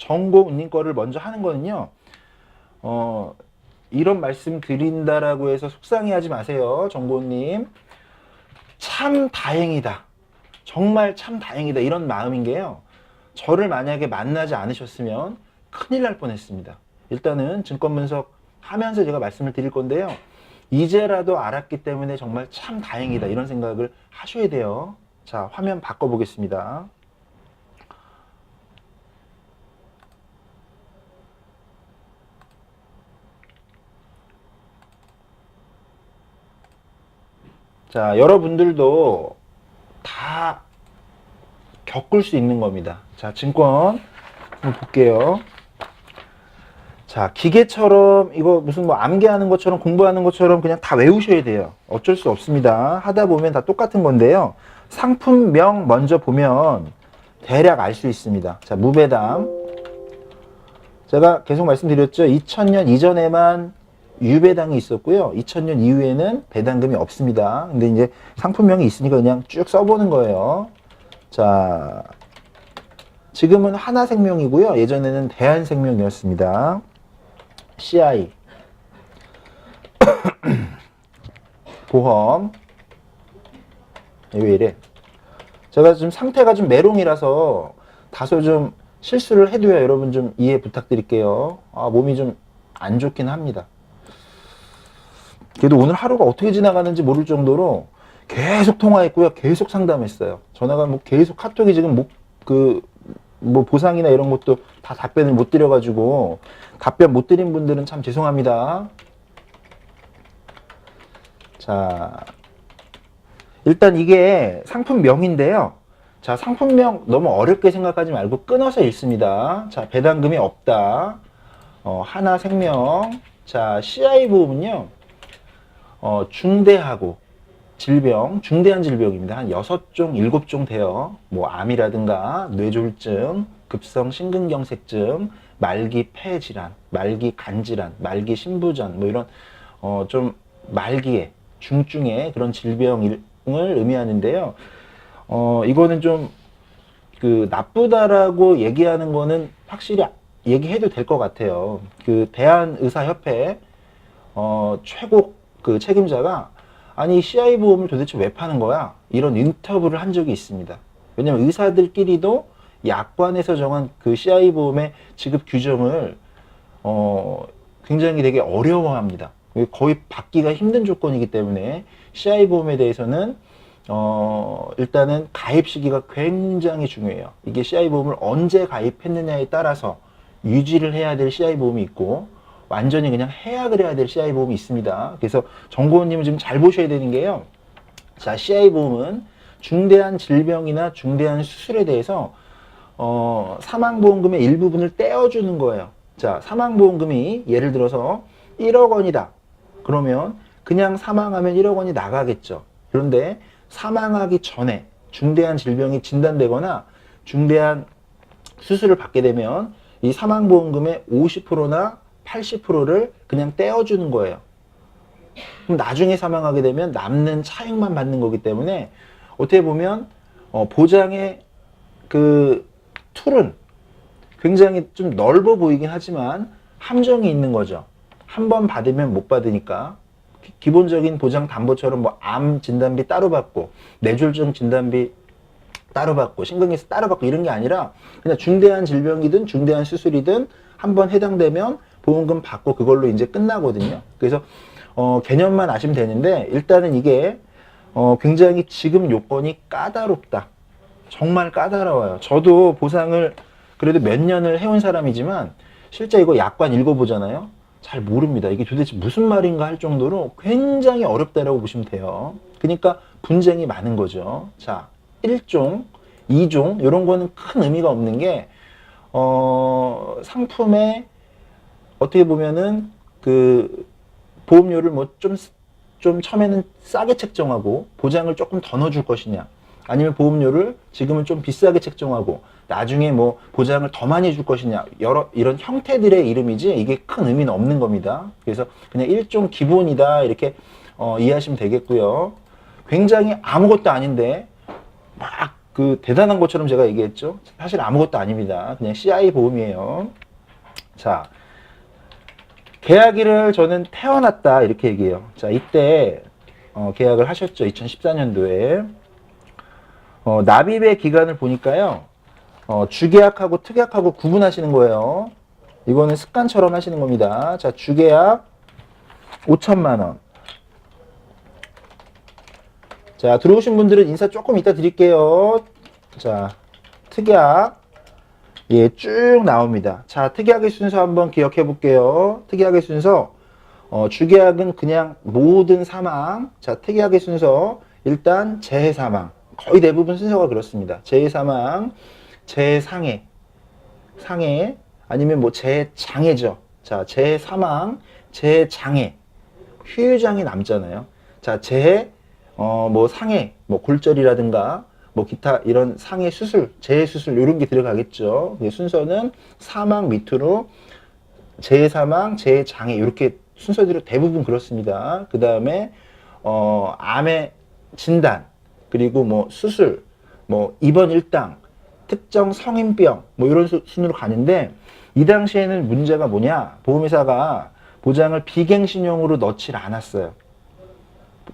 정고은님 거를 먼저 하는 거는요. 이런 말씀 드린다라고 해서 속상해하지 마세요. 정고은님. 참 다행이다. 정말 참 다행이다. 이런 마음인 게요. 저를 만약에 만나지 않으셨으면 큰일 날 뻔했습니다. 일단은 증권 분석 하면서 제가 말씀을 드릴 건데요. 이제라도 알았기 때문에 정말 참 다행이다. 이런 생각을 하셔야 돼요. 자, 화면 바꿔보겠습니다. 자, 여러분들도 다 겪을 수 있는 겁니다. 자, 증권 한번 볼게요. 자, 기계처럼 이거 무슨 뭐 암기하는 것처럼 공부하는 것처럼 그냥 다 외우셔야 돼요. 어쩔 수 없습니다. 하다 보면 다 똑같은 건데요. 상품명 먼저 보면 대략 알 수 있습니다. 자, 무배당. 제가 계속 말씀드렸죠. 2000년 이전에만 유배당이 있었고요. 2000년 이후에는 배당금이 없습니다. 근데 이제 상품명이 있으니까 그냥 쭉 써보는 거예요. 자, 지금은 하나생명이고요. 예전에는 대한생명이었습니다. CI 보험. 왜 이래? 제가 지금 상태가 좀 메롱이라서 다소 좀 실수를 해도요. 여러분 좀 이해 부탁드릴게요. 몸이 좀 안 좋긴 합니다. 그래도 오늘 하루가 어떻게 지나가는지 모를 정도로 계속 통화했고요. 계속 상담했어요. 전화가 뭐 계속 카톡이 지금 뭐 보상이나 이런 것도 다 답변을 못 드려가지고 답변 못 드린 분들은 참 죄송합니다. 자, 일단 이게 상품명인데요. 자, 상품명 너무 어렵게 생각하지 말고 끊어서 읽습니다. 자, 배당금이 없다. 하나생명. 자, CI보험은요. 중대하고 질병, 중대한 질병입니다. 한 6종, 7종 돼요. 뭐 암이라든가 뇌졸중, 급성 심근경색증, 말기 폐질환, 말기 간질환, 말기 신부전 뭐 이런 좀 말기에 중증의 그런 질병을 의미하는데요. 이거는 좀 나쁘다라고 얘기하는 거는 확실히 얘기해도 될 것 같아요. 대한의사협회 최고 책임자가 아니 CI 보험을 도대체 왜 파는 거야? 이런 인터뷰를 한 적이 있습니다. 왜냐면 의사들끼리도 약관에서 정한 CI 보험의 지급 규정을 굉장히 되게 어려워합니다. 거의 받기가 힘든 조건이기 때문에 CI 보험에 대해서는 일단은 가입 시기가 굉장히 중요해요. 이게 CI 보험을 언제 가입했느냐에 따라서 유지를 해야 될 CI 보험이 있고 완전히 그냥 해약을 해야 될 CI 보험이 있습니다. 그래서 정고원님은 지금 잘 보셔야 되는 게요. 자, CI 보험은 중대한 질병이나 중대한 수술에 대해서 사망보험금의 일부분을 떼어주는 거예요. 자, 사망보험금이 예를 들어서 1억 원이다. 그러면 그냥 사망하면 1억 원이 나가겠죠. 그런데 사망하기 전에 중대한 질병이 진단되거나 중대한 수술을 받게 되면 이 사망보험금의 50%나 80%를 그냥 떼어주는 거예요. 그럼 나중에 사망하게 되면 남는 차액만 받는 거기 때문에 어떻게 보면 보장의 툴은 굉장히 좀 넓어 보이긴 하지만 함정이 있는 거죠. 한 번 받으면 못 받으니까. 기본적인 보장 담보처럼 뭐 암 진단비 따로 받고 뇌졸중 진단비 따로 받고 심근경색 따로 받고 이런 게 아니라 그냥 중대한 질병이든 중대한 수술이든 한번 해당되면 보험금 받고 그걸로 이제 끝나거든요. 그래서 개념만 아시면 되는데 일단은 이게 굉장히 지금 요건이 까다롭다. 정말 까다로워요. 저도 보상을 그래도 몇 년을 해온 사람이지만 실제 이거 약관 읽어보잖아요. 잘 모릅니다. 이게 도대체 무슨 말인가 할 정도로 굉장히 어렵다라고 보시면 돼요. 그러니까 분쟁이 많은 거죠. 자, 1종, 2종 이런 거는 큰 의미가 없는 게 상품에 어떻게 보면은 보험료를 뭐 좀 처음에는 싸게 책정하고 보장을 조금 더 넣어줄 것이냐 아니면 보험료를 지금은 좀 비싸게 책정하고 나중에 뭐 보장을 더 많이 줄 것이냐 이런 형태들의 이름이지 이게 큰 의미는 없는 겁니다. 그래서 그냥 일종 기본이다 이렇게 이해하시면 되겠고요. 굉장히 아무것도 아닌데 막 그 대단한 것처럼 제가 얘기했죠. 사실 아무것도 아닙니다. 그냥 CI 보험이에요. 자, 계약일을 저는 태어났다 이렇게 얘기해요. 자, 이때 계약을 하셨죠. 2014년도에. 납입의 기간을 보니까요. 주계약하고 특약하고 구분하시는 거예요. 이거는 습관처럼 하시는 겁니다. 자, 주계약 5천만 원. 자, 들어오신 분들은 인사 조금 이따 드릴게요. 자, 특약. 예, 쭉 나옵니다. 자, 특약의 순서 한번 기억해 볼게요. 특약의 순서. 주계약은 그냥 모든 사망. 자, 특약의 순서. 일단 재해 사망. 거의 대부분 순서가 그렇습니다. 재해 사망, 재해 상해, 아니면 뭐 재해 장해죠. 자, 재해 사망, 재해 장해, 휴유장이 남잖아요. 자, 재해 뭐 상해, 뭐 골절이라든가 뭐 기타 이런 상해 수술, 재해 수술 이런 게 들어가겠죠. 순서는 사망 밑으로 재해 사망, 재해 장해 이렇게 순서대로 대부분 그렇습니다. 그 다음에 암의 진단, 그리고 뭐 수술, 뭐 입원 일당, 특정 성인병 뭐 이런 순으로 가는데 이 당시에는 문제가 뭐냐? 보험회사가 보장을 비갱신형으로 넣질 않았어요.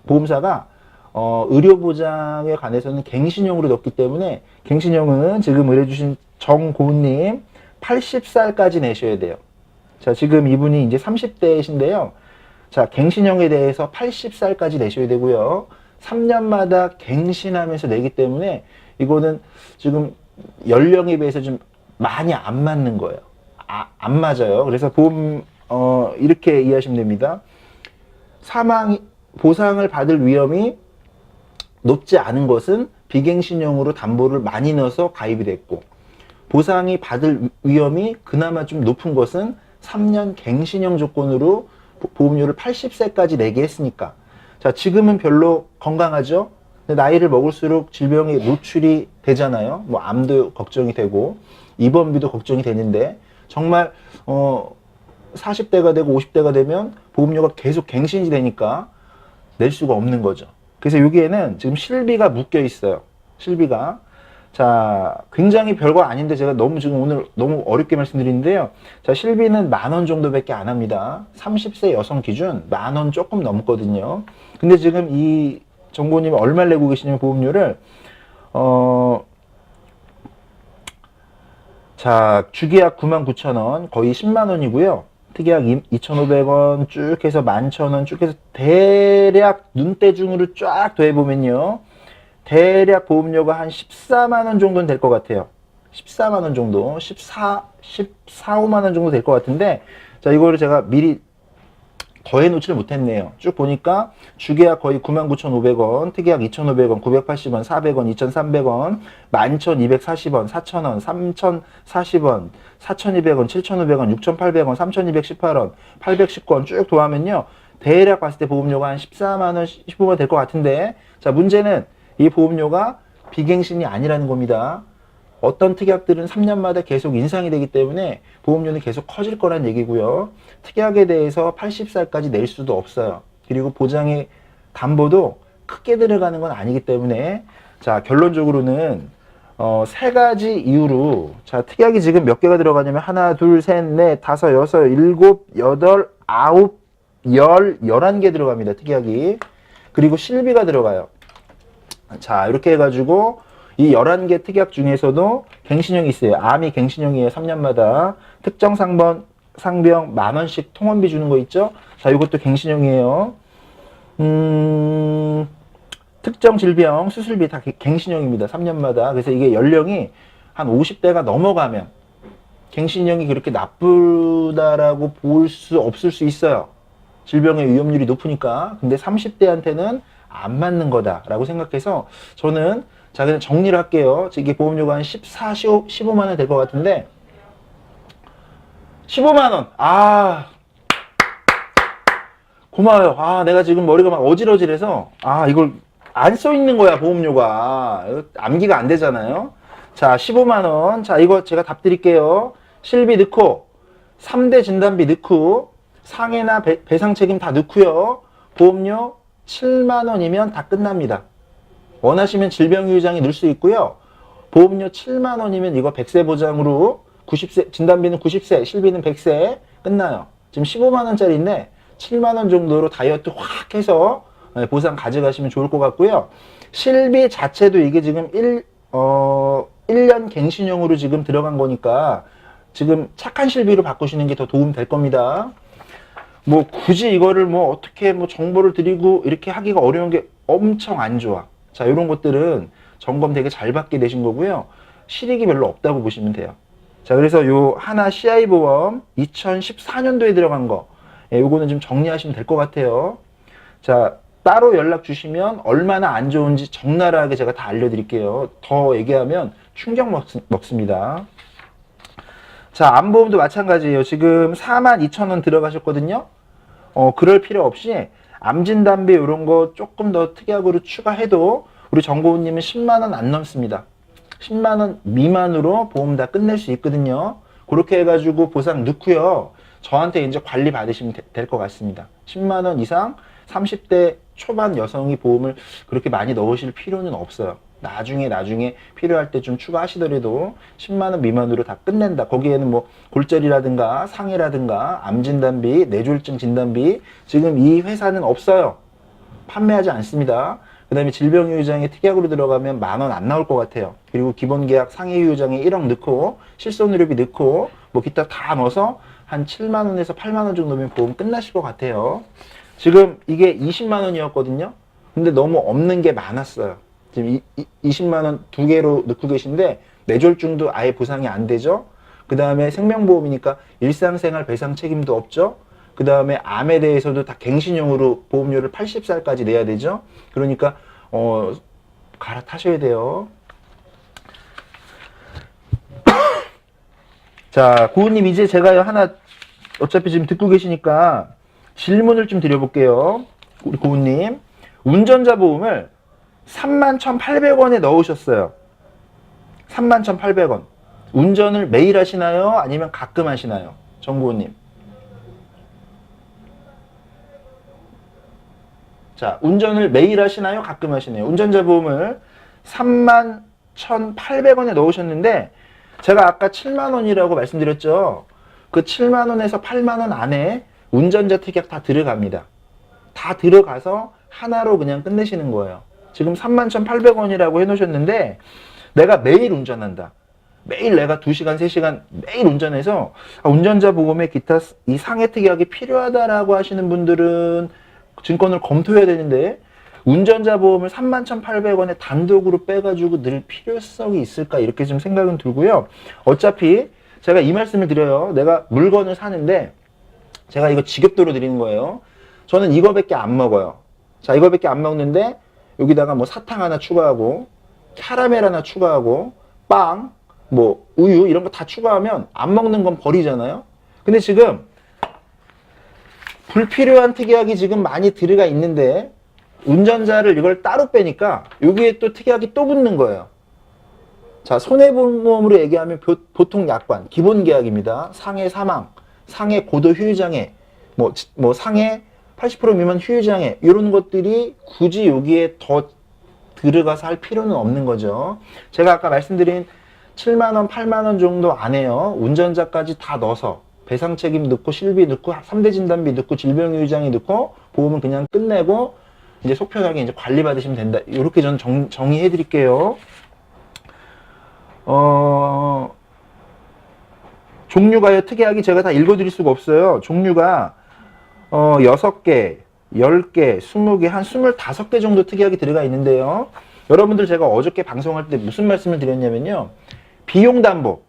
보험사가 의료보장에 관해서는 갱신형으로 넣기 때문에 갱신형은 지금 의뢰주신 정고은님 80살까지 내셔야 돼요. 자, 지금 이분이 이제 30대이신데요. 자, 갱신형에 대해서 80살까지 내셔야 되고요. 3년마다 갱신하면서 내기 때문에 이거는 지금 연령에 비해서 좀 많이 안 맞는 거예요. 안 맞아요. 그래서 보험 이렇게 이해하시면 됩니다. 보상을 받을 위험이 높지 않은 것은 비갱신형으로 담보를 많이 넣어서 가입이 됐고, 보상이 받을 위험이 그나마 좀 높은 것은 3년 갱신형 조건으로 보험료를 80세까지 내게 했으니까. 자, 지금은 별로 건강하죠? 근데 나이를 먹을수록 질병에 노출이 되잖아요. 뭐 암도 걱정이 되고 입원비도 걱정이 되는데 정말 40대가 되고 50대가 되면 보험료가 계속 갱신이 되니까 낼 수가 없는 거죠. 그래서 여기에는 지금 실비가 묶여 있어요. 실비가. 자, 굉장히 별거 아닌데 제가 지금 오늘 너무 어렵게 말씀드리는데요. 자, 실비는 10,000원 정도밖에 안 합니다. 30세 여성 기준 10,000원 조금 넘거든요. 근데 지금 이 정보님이 얼마를 내고 계시냐면 보험료를 자, 주계약 99,000원, 거의 10만 원이고요. 특약 2,500원 쭉 해서 11,000원 쭉 해서 대략 눈대중으로 쫙 더해보면요. 대략 보험료가 한 14만 원 정도는 될 것 같아요. 14만 원 정도, 14, 5만 원 정도 될 것 같은데, 자, 이거를 제가 미리 더해 놓지를 못했네요. 쭉 보니까 주계약 거의 99,500원, 특약 2,500원, 980원, 400원, 2,300원, 11,240원, 4,000원, 3,040원, 4,200원, 7,500원, 6,800원, 3,218원, 819원 쭉 더하면요. 대략 봤을 때 보험료가 한 14만 원, 15만 원 될 것 같은데, 자, 문제는 이 보험료가 비갱신이 아니라는 겁니다. 어떤 특약들은 3년마다 계속 인상이 되기 때문에 보험료는 계속 커질 거란 얘기고요. 특약에 대해서 80살까지 낼 수도 없어요. 그리고 보장의 담보도 크게 들어가는 건 아니기 때문에, 자, 결론적으로는 3가지 이유로, 자, 특약이 지금 몇 개가 들어가냐면 하나, 둘, 셋, 넷, 다섯, 여섯, 일곱, 여덟, 아홉, 11개 들어갑니다. 특약이. 그리고 실비가 들어가요. 자, 이렇게 해가지고 이 11개 특약 중에서도 갱신형이 있어요. 암이 갱신형이에요. 3년마다. 특정 상병 10,000원씩 통원비 주는 거 있죠? 자, 이것도 갱신형이에요. 특정 질병 수술비 다 갱신형입니다. 3년마다. 그래서 이게 연령이 한 50대가 넘어가면 갱신형이 그렇게 나쁘다라고 볼 수 없을 수 있어요. 질병의 위험률이 높으니까. 근데 30대한테는 안 맞는 거다라고 생각해서 저는, 자, 그냥 정리를 할게요. 이게 보험료가 한 15만 원 될 것 같은데, 15만 원. 고마워요. 내가 지금 머리가 막 어질어질해서, 이걸 안 써 있는 거야, 보험료가. 암기가 안 되잖아요. 자, 15만 원. 자, 이거 제가 답 드릴게요. 실비 넣고, 3대 진단비 넣고, 상해나 배상 책임 다 넣고요. 보험료 7만 원이면 다 끝납니다. 원하시면 질병유의장에 넣을 수 있고요. 보험료 7만 원이면 이거 100세 보장으로 90세, 진단비는 90세, 실비는 100세 끝나요. 지금 15만 원짜리인데 7만 원 정도로 다이어트 확 해서 보상 가져가시면 좋을 것 같고요. 실비 자체도 이게 지금 1년 갱신형으로 지금 들어간 거니까 지금 착한 실비로 바꾸시는 게 더 도움 될 겁니다. 뭐 굳이 이거를 뭐 어떻게 뭐 정보를 드리고 이렇게 하기가 어려운 게 엄청 안 좋아. 자, 이런 것들은 점검 되게 잘 받게 되신 거고요. 실익이 별로 없다고 보시면 돼요. 자, 그래서 요 하나 CI 보험 2014년도에 들어간 거, 요거는 좀 정리하시면 될 것 같아요. 자, 따로 연락 주시면 얼마나 안 좋은지 적나라하게 제가 다 알려드릴게요. 더 얘기하면 충격 먹습니다. 자, 암보험도 마찬가지예요. 지금 42,000원 들어가셨거든요. 그럴 필요 없이 암진단비 이런 거 조금 더 특약으로 추가해도 우리 정고은님은 10만 원 안 넘습니다. 10만 원 미만으로 보험 다 끝낼 수 있거든요. 그렇게 해가지고 보상 넣고요. 저한테 이제 관리 받으시면 될 것 같습니다. 10만 원 이상 30대 초반 여성이 보험을 그렇게 많이 넣으실 필요는 없어요. 나중에 필요할 때 좀 추가하시더라도 10만 원 미만으로 다 끝낸다. 거기에는 뭐 골절이라든가 상해라든가 암진단비, 뇌졸중 진단비 지금 이 회사는 없어요. 판매하지 않습니다. 그 다음에 질병유의장에 특약으로 들어가면 10,000원 안 나올 것 같아요. 그리고 기본계약 상해유의장에 1억 넣고 실손의료비 넣고 뭐 기타 다 넣어서 한 7만 원에서 8만 원 정도면 보험 끝나실 것 같아요. 지금 이게 20만 원이었거든요. 근데 너무 없는 게 많았어요. 지금 20만 원 2개로 넣고 계신데 뇌졸중도 아예 보상이 안 되죠. 그 다음에 생명보험이니까 일상생활 배상 책임도 없죠. 그 다음에 암에 대해서도 다 갱신형으로 보험료를 80살까지 내야 되죠. 그러니까 갈아타셔야 돼요. 자, 고은님 이제 제가 하나 어차피 지금 듣고 계시니까 질문을 좀 드려볼게요. 우리 고은님, 운전자 보험을 31,800원에 넣으셨어요. 31,800원. 운전을 매일 하시나요? 아니면 가끔 하시나요? 정고은님. 자, 운전을 매일 하시나요? 가끔 하시나요? 운전자 보험을 31,800원에 넣으셨는데 제가 아까 7만 원이라고 말씀드렸죠. 그 7만 원에서 8만 원 안에 운전자 특약 다 들어갑니다. 다 들어가서 하나로 그냥 끝내시는 거예요. 지금 31,800원이라고 해놓으셨는데 내가 매일 운전한다. 매일 내가 2시간, 3시간 매일 운전해서 운전자 보험에 기타 이 상해 특약이 필요하다라고 하시는 분들은 증권을 검토해야 되는데 운전자 보험을 31,800원에 단독으로 빼가지고 늘 필요성이 있을까 이렇게 좀 생각은 들고요. 어차피 제가 이 말씀을 드려요. 내가 물건을 사는데 제가 이거 지겹도록 드리는 거예요. 저는 이거밖에 안 먹어요. 자, 이거밖에 안 먹는데 여기다가 뭐 사탕 하나 추가하고 캐러멜 하나 추가하고 빵, 뭐 우유 이런 거 다 추가하면 안 먹는 건 버리잖아요. 근데 지금 불필요한 특약이 지금 많이 들어가 있는데 운전자를 이걸 따로 빼니까 여기에 또 특약이 또 붙는 거예요. 자, 손해보험으로 얘기하면 보통 약관, 기본계약입니다. 상해 사망, 상해 고도 휴유장애, 뭐 상해 80% 미만 휴유장애 이런 것들이 굳이 여기에 더 들어가서 할 필요는 없는 거죠. 제가 아까 말씀드린 7만 원, 8만 원 정도 안에요. 운전자까지 다 넣어서 배상 책임 넣고 실비 넣고 3대 진단비 넣고 질병유의장애 넣고 보험은 그냥 끝내고 이제 속편하게 이제 관리 받으시면 된다. 이렇게 저는 정의해 드릴게요. 종류가요, 특이하게 제가 다 읽어 드릴 수가 없어요. 종류가 6개, 10개, 20개, 한 25개 정도 특이하게 들어가 있는데요. 여러분들 제가 어저께 방송할 때 무슨 말씀을 드렸냐면요. 비용담보.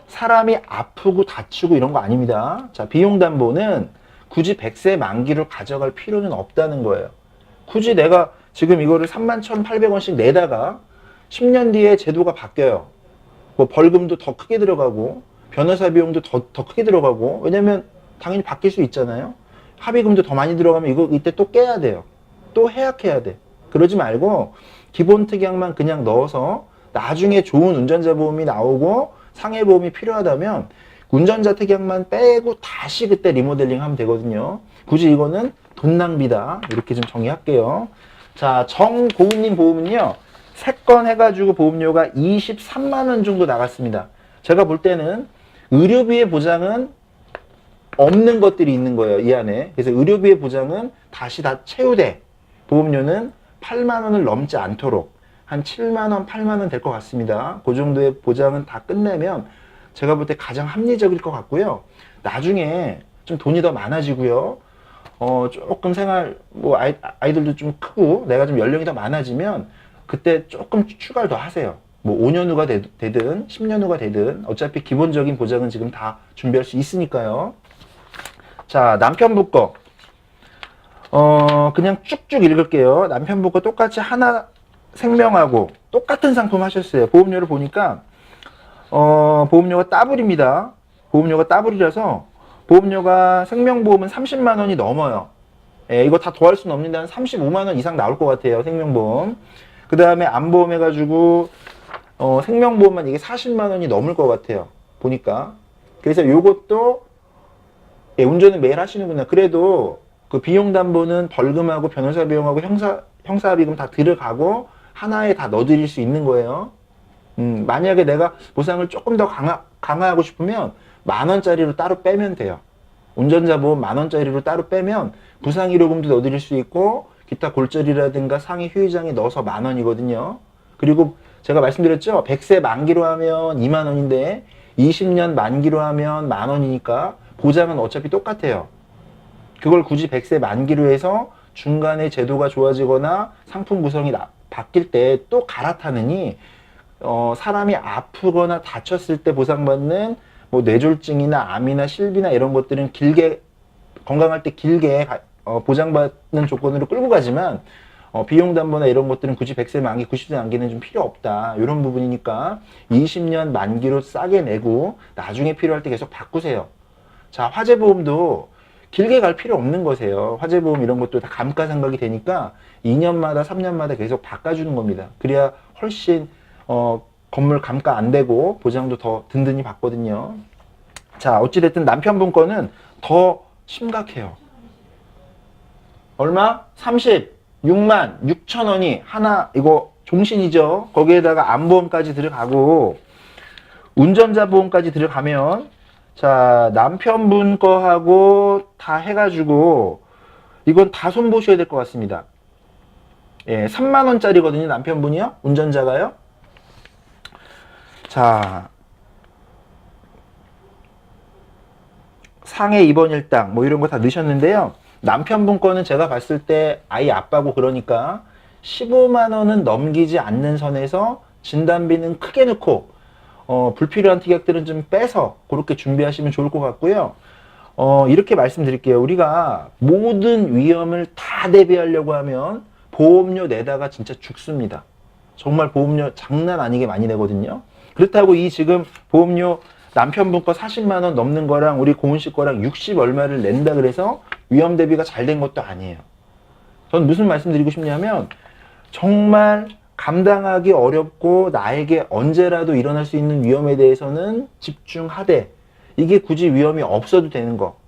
사람이 아프고 다치고 이런 거 아닙니다. 자, 비용담보는 굳이 100세 만기를 가져갈 필요는 없다는 거예요. 굳이 내가 지금 이거를 31,800원씩 내다가 10년 뒤에 제도가 바뀌어요. 뭐 벌금도 더 크게 들어가고 변호사 비용도 더 크게 들어가고 왜냐면 당연히 바뀔 수 있잖아요. 합의금도 더 많이 들어가면 이거 이때 또 깨야 돼요. 또 해약해야 돼. 그러지 말고 기본 특약만 그냥 넣어서 나중에 좋은 운전자 보험이 나오고 상해 보험이 필요하다면 운전자 특약만 빼고 다시 그때 리모델링 하면 되거든요. 굳이 이거는 돈 낭비다. 이렇게 좀 정의할게요. 자, 정고은님 보험은요. 3건 해가지고 보험료가 23만 원 정도 나갔습니다. 제가 볼 때는 의료비의 보장은 없는 것들이 있는 거예요, 이 안에. 그래서 의료비의 보장은 다시 다 채우되 보험료는 8만 원을 넘지 않도록 한 7만 원, 8만 원 될 것 같습니다. 그 정도의 보장은 다 끝내면 제가 볼 때 가장 합리적일 것 같고요. 나중에 좀 돈이 더 많아지고요. 조금 생활, 뭐 아이들도 좀 크고 내가 좀 연령이 더 많아지면 그때 조금 추가를 더 하세요. 뭐 5년 후가 되든 10년 후가 되든 어차피 기본적인 보장은 지금 다 준비할 수 있으니까요. 자, 남편부 거. 그냥 쭉쭉 읽을게요. 남편부 거 똑같이 하나 생명하고 똑같은 상품 하셨어요. 보험료를 보니까, 보험료가 더블입니다. 보험료가 더블이라서 보험료가 생명보험은 30만 원이 넘어요. 예, 이거 다 더할 수는 없는데 한 35만 원 이상 나올 것 같아요. 생명보험. 그 다음에 암보험 해가지고, 생명보험만 이게 40만 원이 넘을 것 같아요. 보니까. 그래서 요것도, 예, 운전은 매일 하시는구나. 그래도 그 비용담보는 벌금하고 변호사 비용하고 형사비금 다 들어가고 하나에 다 넣어드릴 수 있는 거예요. 만약에 내가 보상을 조금 더 강화하고 싶으면 10,000원짜리로 따로 빼면 돼요. 운전자 보험 10,000원짜리로 따로 빼면 부상의료금도 넣어드릴 수 있고 기타 골절이라든가 상해 휴의장에 넣어서 10,000원이거든요. 그리고 제가 말씀드렸죠. 100세 만기로 하면 2만 원인데 20년 만기로 하면 10,000원이니까 보장은 어차피 똑같아요. 그걸 굳이 100세 만기로 해서 중간에 제도가 좋아지거나 상품 구성이 바뀔 때 또 갈아타느니 사람이 아프거나 다쳤을 때 보상받는 뭐 뇌졸중이나 암이나 실비나 이런 것들은 길게 건강할 때 길게 보장받는 조건으로 끌고 가지만 비용담보나 이런 것들은 굳이 100세 만기, 90세 만기는 좀 필요 없다. 이런 부분이니까 20년 만기로 싸게 내고 나중에 필요할 때 계속 바꾸세요. 자, 화재보험도 길게 갈 필요 없는 거세요. 화재보험 이런 것도 다 감가상각이 되니까 2년마다 3년마다 계속 바꿔주는 겁니다. 그래야 훨씬 건물 감가 안 되고 보장도 더 든든히 받거든요. 자, 어찌됐든 남편분 거는 더 심각해요. 얼마? 36만 6천 원이 하나, 이거 종신이죠. 거기에다가 암보험까지 들어가고 운전자 보험까지 들어가면 자, 남편분 거하고 다 해가지고 이건 다 손보셔야 될 것 같습니다. 예, 3만 원짜리거든요. 남편분이요. 운전자가요. 자, 상해 입원 일당 뭐 이런 거 다 넣으셨는데요. 남편분 거는 제가 봤을 때 아이 아빠고 그러니까 15만 원은 넘기지 않는 선에서 진단비는 크게 넣고 불필요한 특약들은 좀 빼서 그렇게 준비하시면 좋을 것 같고요. 이렇게 말씀드릴게요. 우리가 모든 위험을 다 대비하려고 하면 보험료 내다가 진짜 죽습니다. 정말 보험료 장난 아니게 많이 내거든요. 그렇다고 이 지금 보험료 남편분 거 40만 원 넘는 거랑 우리 고은 씨 거랑 60 얼마를 낸다 그래서 위험 대비가 잘 된 것도 아니에요. 전 무슨 말씀 드리고 싶냐면 정말 감당하기 어렵고 나에게 언제라도 일어날 수 있는 위험에 대해서는 집중하되 이게 굳이 위험이 없어도 되는 거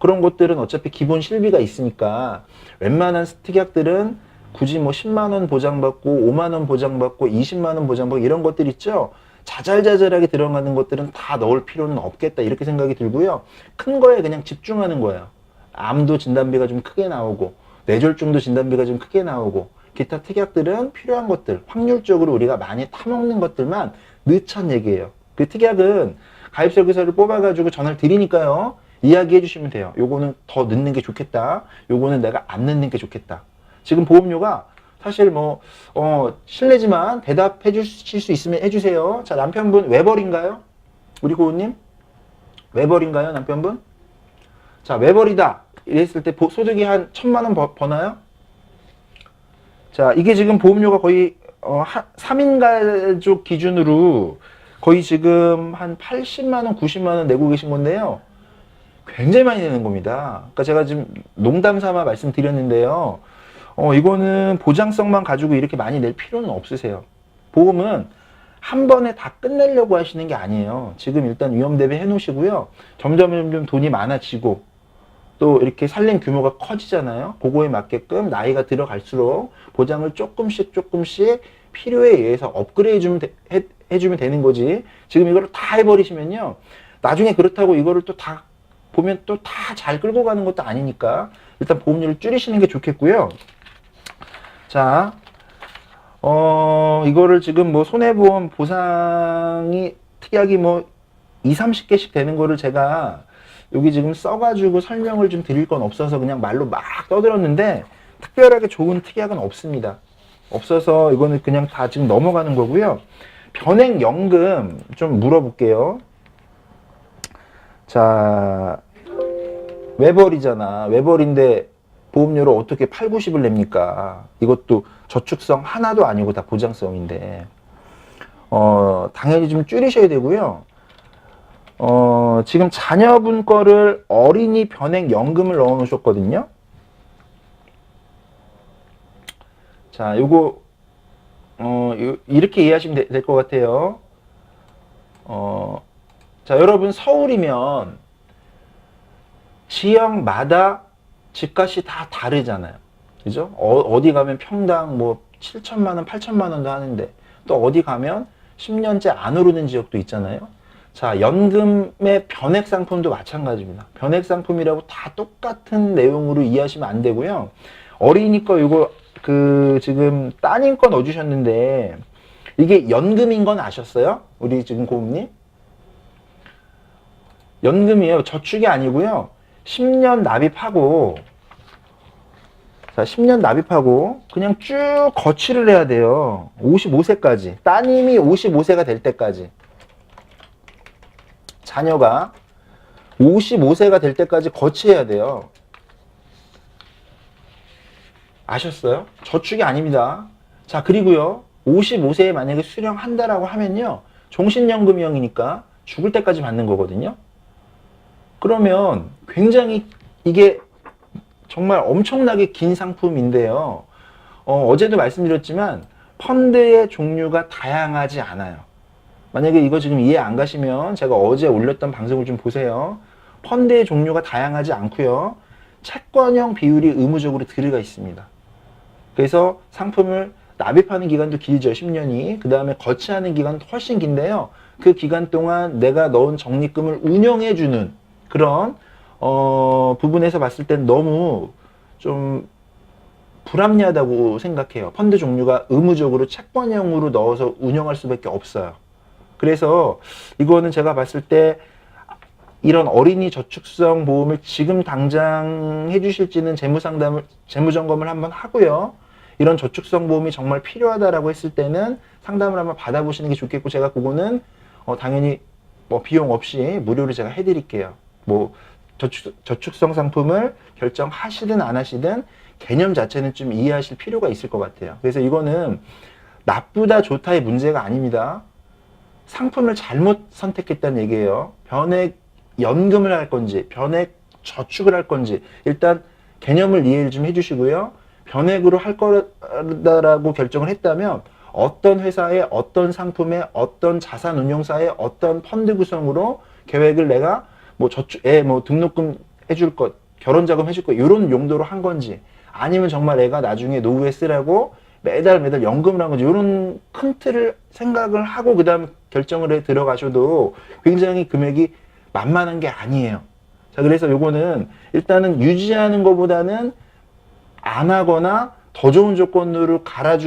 그런 것들은 어차피 기본 실비가 있으니까 웬만한 특약들은 굳이 뭐 10만 원 보장받고 5만 원 보장받고 20만 원 보장받고 이런 것들 있죠. 자잘자잘하게 들어가는 것들은 다 넣을 필요는 없겠다 이렇게 생각이 들고요. 큰 거에 그냥 집중하는 거예요. 암도 진단비가 좀 크게 나오고 뇌졸중도 진단비가 좀 크게 나오고 기타 특약들은 필요한 것들 확률적으로 우리가 많이 타먹는 것들만 넣자는 얘기예요. 그 특약은 가입설계서를 뽑아가지고 전화를 드리니까요. 이야기해 주시면 돼요. 요거는 더 넣는 게 좋겠다. 요거는 내가 안 넣는 게 좋겠다. 지금 보험료가 사실 뭐 실례지만 대답해 주실 수 있으면 해주세요. 자, 남편분 외벌인가요? 우리 고은님? 외벌인가요, 남편분? 자, 외벌이다. 이랬을 때 소득이 한 1,000만 원 버나요? 자, 이게 지금 보험료가 거의 3인 가족 기준으로 거의 지금 한 80만 원, 90만 원 내고 계신 건데요. 굉장히 많이 내는 겁니다. 그러니까 제가 지금 농담 삼아 말씀드렸는데요. 이거는 보장성만 가지고 이렇게 많이 낼 필요는 없으세요. 보험은 한 번에 다 끝내려고 하시는 게 아니에요. 지금 일단 위험 대비 해 놓으시고요. 점점 돈이 많아지고 또 이렇게 살림 규모가 커지잖아요. 그거에 맞게끔 나이가 들어갈수록 보장을 조금씩 필요에 의해서 업그레이드 해주면 되는 거지. 지금 이거를 다 해버리시면요. 나중에 그렇다고 이거를 또 다 보면 또 다 잘 끌고 가는 것도 아니니까 일단 보험료를 줄이시는 게 좋겠고요. 자, 이거를 지금 뭐 손해보험 보상이 특약이 뭐 2, 30개씩 되는 거를 제가 여기 지금 써가지고 설명을 좀 드릴 건 없어서 그냥 말로 막 떠들었는데 특별하게 좋은 특약은 없습니다. 없어서 이거는 그냥 다 지금 넘어가는 거고요. 변액연금 좀 물어볼게요. 자, 외벌이잖아. 외벌인데 보험료를 어떻게 8, 90을 냅니까? 이것도 저축성 하나도 아니고 다 보장성인데 당연히 좀 줄이셔야 되고요. 지금 자녀분 거를 어린이 변액연금을 넣어 놓으셨거든요. 자, 요거 이렇게 이해하시면 될 것 같아요. 자, 여러분 서울이면 지역마다 집값이 다 다르잖아요. 그죠? 어디 가면 평당 뭐 7천만 원, 8천만 원도 하는데 또 어디 가면 10년째 안 오르는 지역도 있잖아요. 자, 연금의 변액 상품도 마찬가지입니다. 변액 상품이라고 다 똑같은 내용으로 이해하시면 안 되고요. 어린이 거 이거 지금 따님 거 넣어주셨는데 이게 연금인 건 아셨어요? 우리 지금 고객님? 연금이에요. 저축이 아니고요. 10년 납입하고 자, 10년 납입하고 그냥 쭉 거치를 해야 돼요. 55세까지. 따님이 55세가 될 때까지. 자녀가 55세가 될 때까지 거치해야 돼요. 아셨어요? 저축이 아닙니다. 자, 그리고요. 55세에 만약에 수령한다라고 하면요. 종신연금형이니까 죽을 때까지 받는 거거든요. 그러면 굉장히 이게 정말 엄청나게 긴 상품인데요. 어제도 말씀드렸지만 펀드의 종류가 다양하지 않아요. 만약에 이거 지금 이해 안 가시면 제가 어제 올렸던 방송을 좀 보세요. 펀드의 종류가 다양하지 않고요. 채권형 비율이 의무적으로 들어가 있습니다. 그래서 상품을 납입하는 기간도 길죠. 10년이. 그 다음에 거치하는 기간도 훨씬 긴데요. 그 기간 동안 내가 넣은 적립금을 운영해주는 그런 부분에서 봤을 땐 너무 좀 불합리하다고 생각해요. 펀드 종류가 의무적으로 채권형으로 넣어서 운영할 수밖에 없어요. 그래서 이거는 제가 봤을 때 이런 어린이 저축성 보험을 지금 당장 해주실지는 재무점검을 한번 하고요. 이런 저축성 보험이 정말 필요하다라고 했을 때는 상담을 한번 받아보시는 게 좋겠고, 제가 그거는 당연히 뭐 비용 없이 무료로 제가 해드릴게요. 뭐 저축성 상품을 결정하시든 안 하시든 개념 자체는 좀 이해하실 필요가 있을 것 같아요. 그래서 이거는 나쁘다 좋다의 문제가 아닙니다. 상품을 잘못 선택했다는 얘기예요. 변액 연금을 할 건지 변액 저축을 할 건지 일단 개념을 이해를 좀 해주시고요. 변액으로 할 거라고 결정을 했다면 어떤 회사의 어떤 상품의 어떤 자산운용사의 어떤 펀드 구성으로 계획을 내가 뭐 저축에 뭐 등록금 해줄 것, 결혼자금 해줄 것 이런 용도로 한 건지, 아니면 정말 애가 나중에 노후에 쓰라고 매달 연금을 한 건지, 이런 큰 틀을 생각을 하고 그 다음 결정을 해 들어가셔도 굉장히 금액이 만만한 게 아니에요. 자, 그래서 요거는 일단은 유지하는 것보다는 안 하거나 더 좋은 조건으로 갈아타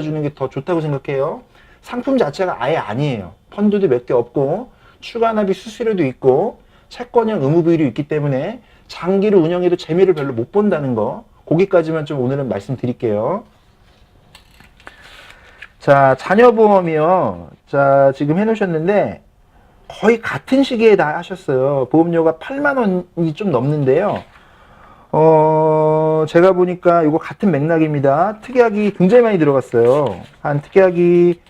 주는 게 더 좋다고 생각해요. 상품 자체가 아예 아니에요. 펀드도 몇 개 없고 추가 납입 수수료도 있고 채권형 의무 비율이 있기 때문에 장기를 운영해도 재미를 별로 못 본다는 거, 거기까지만 좀 오늘은 말씀드릴게요. 자, 자녀보험이요. 자, 지금 해놓으셨는데 거의 같은 시기에 다 하셨어요. 보험료가 8만 원이 좀 넘는데요. 제가 보니까 이거 같은 맥락입니다. 특약이 굉장히 많이 들어갔어요. 특약이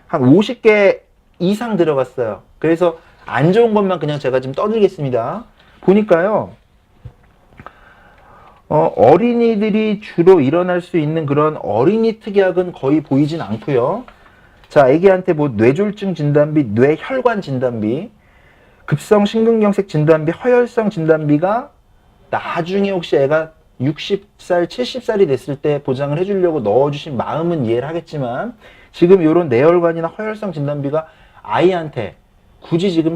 한 50개 이상 들어갔어요. 그래서 안 좋은 것만 그냥 제가 좀 떠들겠습니다. 보니까요. 어린이들이 주로 일어날 수 있는 그런 어린이 특약은 거의 보이진 않고요. 자, 애기한테 뭐 뇌졸중 진단비, 뇌혈관 진단비, 급성 심근경색 진단비, 허혈성 진단비가 나중에 혹시 애가 60살, 70살이 됐을 때 보장을 해주려고 넣어주신 마음은 이해를 하겠지만 지금 이런 내혈관이나 허혈성 진단비가 아이한테 굳이 지금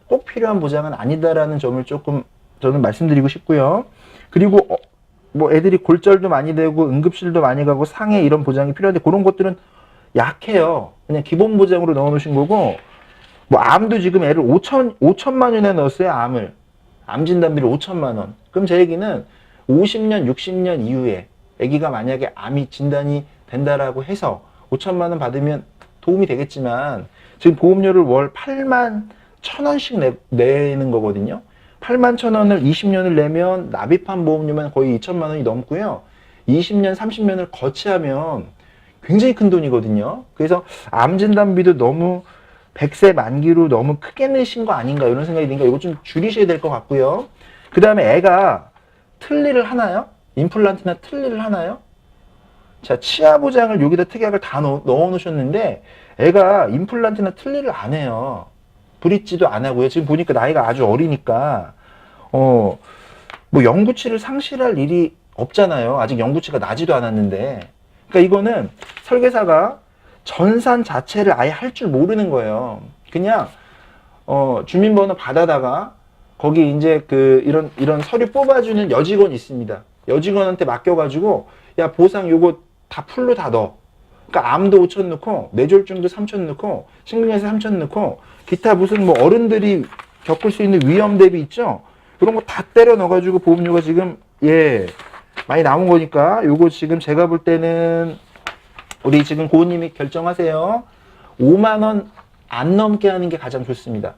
꼭 필요한 보장은 아니다라는 점을 조금 저는 말씀드리고 싶고요. 그리고 뭐 애들이 골절도 많이 되고 응급실도 많이 가고 상해 이런 보장이 필요한데 그런 것들은 약해요. 그냥 기본 보장으로 넣어 놓으신 거고, 뭐 암도 지금 애를 5천만 원에 넣었어요. 암 진단비를 5천만 원. 그럼 제 얘기는 50년, 60년 이후에 아기가 만약에 암이 진단이 된다라고 해서 5천만 원 받으면 도움이 되겠지만 지금 보험료를 월 8만 1,000원씩 내는 거거든요. 8만 1,000원을 20년을 내면 납입한 보험료만 거의 2천만 원이 넘고요. 20년, 30년을 거치하면 굉장히 큰 돈이거든요. 그래서 암 진단비도 너무 100세 만기로 너무 크게 내신 거 아닌가 이런 생각이 드니까 이거 좀 줄이셔야 될 것 같고요. 그 다음에 애가 틀니를 하나요? 임플란트나 틀니를 하나요? 자, 치아 보장을 여기다 특약을 다 넣어 놓으셨는데 애가 임플란트나 틀니를 안 해요. 브릿지도 안 하고요. 지금 보니까 나이가 아주 어리니까 뭐 영구치를 상실할 일이 없잖아요. 아직 영구치가 나지도 않았는데. 그러니까 이거는 설계사가 전산 자체를 아예 할 줄 모르는 거예요. 그냥 주민번호 받아다가 거기 이제 이런 서류 뽑아주는 여직원이 있습니다. 여직원한테 맡겨가지고 야 보상 요거 다 풀로 다 넣어. 그러니까 암도 5천 넣고 뇌졸중도 3천 넣고 심근경색 3천 넣고 기타 무슨 뭐 어른들이 겪을 수 있는 위험 대비 있죠. 그런 거 다 때려 넣어가지고 보험료가 지금 많이 나온 거니까 요거 지금 제가 볼 때는 우리 지금 고은님이 결정하세요. 5만 원 안 넘게 하는 게 가장 좋습니다.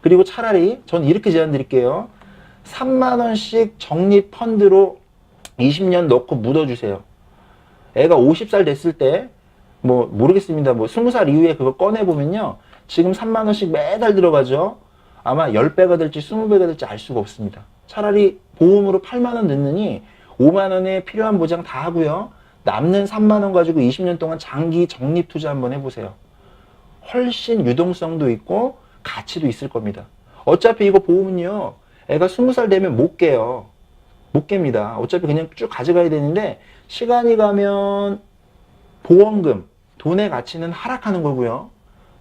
그리고 차라리 전 이렇게 제안 드릴게요. 3만 원씩 적립 펀드로 20년 넣고 묻어주세요. 애가 50살 됐을 때 뭐 모르겠습니다. 뭐 20살 이후에 그거 꺼내보면요. 지금 3만 원씩 매달 들어가죠. 아마 10배가 될지 20배가 될지 알 수가 없습니다. 차라리 보험으로 8만 원 넣느니 5만 원에 필요한 보장 다 하고요. 남는 3만 원 가지고 20년 동안 장기 적립 투자 한번 해보세요. 훨씬 유동성도 있고 가치도 있을 겁니다. 어차피 이거 보험은요. 애가 20살 되면 못 깨요. 못 깹니다. 어차피 그냥 쭉 가져가야 되는데 시간이 가면 보험금, 돈의 가치는 하락하는 거고요.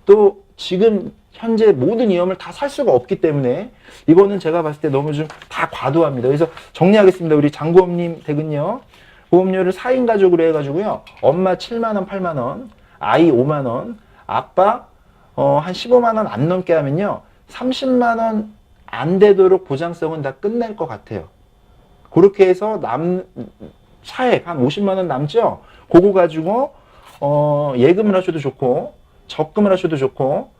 또 지금 현재 모든 위험을 다 살 수가 없기 때문에 이거는 제가 봤을 때 너무 좀 다 과도합니다. 그래서 정리하겠습니다. 우리 장구엄님 댁은요. 보험료를 4인 가족으로 해가지고요. 엄마 7만 원, 8만 원, 아이 5만 원, 아빠 한 15만 원 안 넘게 하면요. 30만 원 안 되도록 보장성은 다 끝낼 것 같아요. 그렇게 해서 차액 한 50만 원 남죠? 그거 가지고 예금을 하셔도 좋고 적금을 하셔도 좋고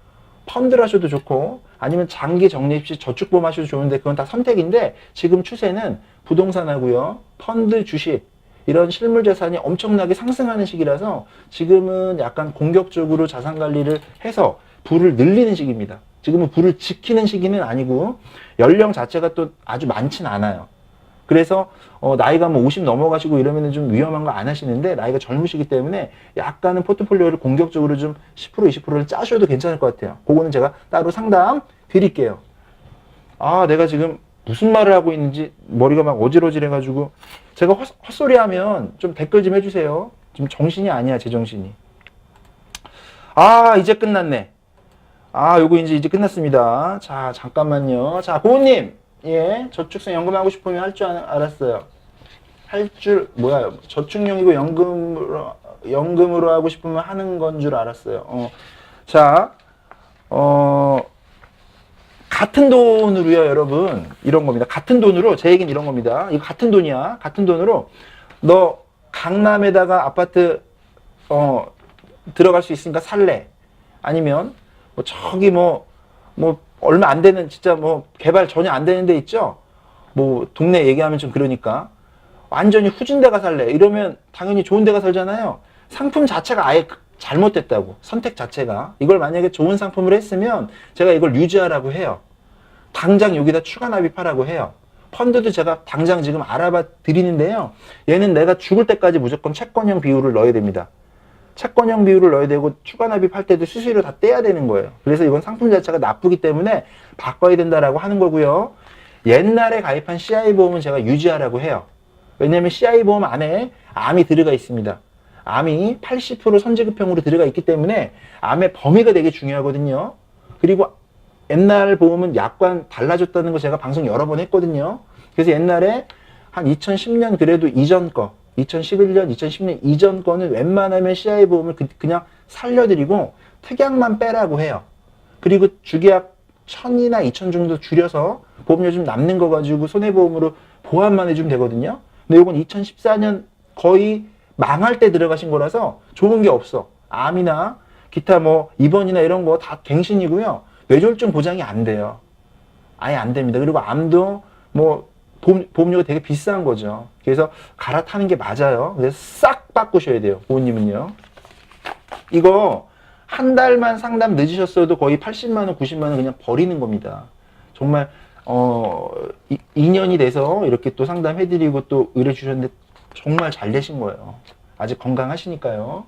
펀드를 하셔도 좋고 아니면 장기 적립식 저축보험 하셔도 좋은데 그건 다 선택인데 지금 추세는 부동산하고요. 펀드, 주식 이런 실물 자산이 엄청나게 상승하는 시기라서 지금은 약간 공격적으로 자산 관리를 해서 부를 늘리는 시기입니다. 지금은 부를 지키는 시기는 아니고 연령 자체가 또 아주 많진 않아요. 그래서 나이가 뭐 50 넘어가시고 이러면 좀 위험한 거 안 하시는데 나이가 젊으시기 때문에 약간은 포트폴리오를 공격적으로 좀 10% 20%를 짜셔도 괜찮을 것 같아요. 그거는 제가 따로 상담 드릴게요. 아, 내가 지금 무슨 말을 하고 있는지 머리가 막 어질어질해가지고 제가 헛소리 하면 좀 댓글 좀 해주세요. 지금 정신이 아니야, 제 정신이. 아, 이제 끝났네. 아, 요거 이제 끝났습니다. 자, 잠깐만요. 자, 고은님. 예, 저축성 연금하고 싶으면 할 줄 알았어요. 저축용이고 연금으로 하고 싶으면 하는 건 줄 알았어요. 자, 같은 돈으로요, 여러분. 이런 겁니다. 같은 돈으로, 제 얘기는 이런 겁니다. 이거 같은 돈이야. 같은 돈으로, 너 강남에다가 아파트, 들어갈 수 있으니까 살래. 아니면, 저기 얼마 안 되는, 진짜 개발 전혀 안 되는 데 있죠? 동네 얘기하면 좀 그러니까. 완전히 후진 데가 살래. 이러면 당연히 좋은 데가 살잖아요. 상품 자체가 아예 잘못됐다고. 선택 자체가. 이걸 만약에 좋은 상품을 했으면 제가 이걸 유지하라고 해요. 당장 여기다 추가 납입하라고 해요. 펀드도 제가 당장 지금 알아봐 드리는데요. 얘는 내가 죽을 때까지 무조건 채권형 비율을 넣어야 됩니다. 채권형 비율을 넣어야 되고 추가 납입할 때도 수수료 다 떼야 되는 거예요. 그래서 이건 상품 자체가 나쁘기 때문에 바꿔야 된다라고 하는 거고요. 옛날에 가입한 CI 보험은 제가 유지하라고 해요. 왜냐하면 CI 보험 안에 암이 들어가 있습니다. 암이 80% 선지급형으로 들어가 있기 때문에 암의 범위가 되게 중요하거든요. 그리고 옛날 보험은 약관 달라졌다는 거 제가 방송 여러 번 했거든요. 그래서 옛날에 한 2010년 그래도 이전 거, 2011년, 2010년 이전 거는 웬만하면 CI 보험을 그냥 살려드리고 특약만 빼라고 해요. 그리고 주계약 1000이나 2000 정도 줄여서 보험료 좀 남는 거 가지고 손해보험으로 보완만 해주면 되거든요. 근데 이건 2014년 거의 망할 때 들어가신 거라서 좋은 게 없어. 암이나 기타 뭐 입원이나 이런 거 다 갱신이고요. 뇌졸중 보장이 안 돼요. 아예 안 됩니다. 그리고 암도 뭐 보험료가 되게 비싼 거죠. 그래서 갈아타는 게 맞아요. 그래서 싹 바꾸셔야 돼요. 부모님은요. 이거 한 달만 상담 늦으셨어도 거의 80만 원, 90만 원 그냥 버리는 겁니다. 정말 2년이 돼서 이렇게 또 상담해드리고 또 의뢰 주셨는데 정말 잘 되신 거예요. 아직 건강하시니까요.